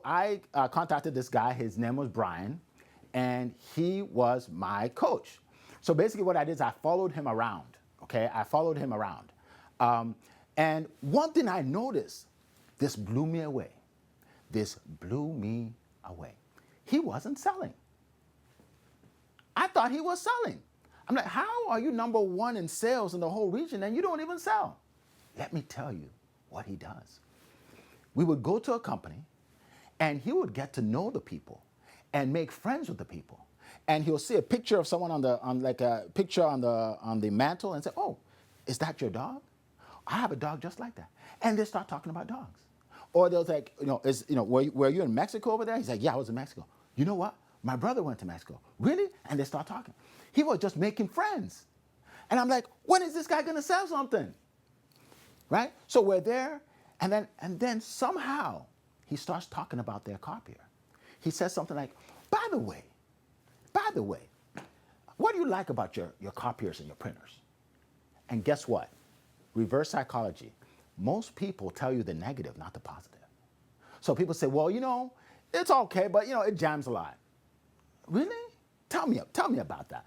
I contacted this guy. His name was Brian, and he was my coach. So basically, what I did is I followed him around. Okay, I followed him around, um, and one thing I noticed, this blew me away. This blew me away. He wasn't selling. I thought he was selling. I'm like, how are you number one in sales in the whole region and you don't even sell? Let me tell you what he does. We would go to a company and he would get to know the people and make friends with the people. And he'll see a picture of someone on like a picture on the mantle and say, "Oh, is that your dog? I have a dog just like that." And they start talking about dogs. Or they'll like, were you in Mexico over there? He's like, "Yeah, I was in Mexico." You know what? My brother went to Mexico. Really? And they start talking. He was just making friends. And I'm like, when is this guy gonna sell something? Right? So we're there, and then somehow he starts talking about their copier. He says something like, by the way, what do you like about your copiers and your printers? And guess what? Reverse psychology. Most people tell you the negative, not the positive. So people say, well, it's okay, but it jams a lot. Really? Tell me about that.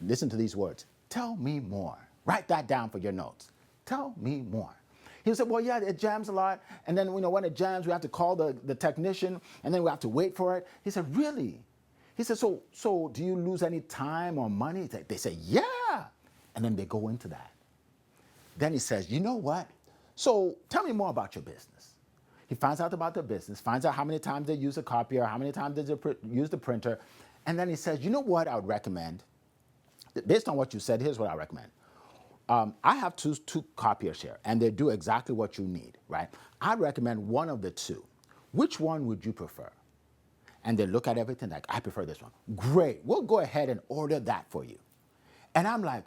Listen to these words. Tell me more. Write that down for your notes. Tell me more. He said, well, yeah, it jams a lot. And then, when it jams, we have to call the technician, and then we have to wait for it. He said, really? He said, so do you lose any time or money? They say, yeah. And then they go into that. Then he says, you know what? So tell me more about your business. He finds out about their business, finds out how many times they use a copier, how many times they use the printer. And then he says, you know what I would recommend? Based on what you said, here's what I recommend. I have two copiers here, and they do exactly what you need, right? I recommend one of the two. Which one would you prefer? And they look at everything like, I prefer this one. Great, we'll go ahead and order that for you. And I'm like,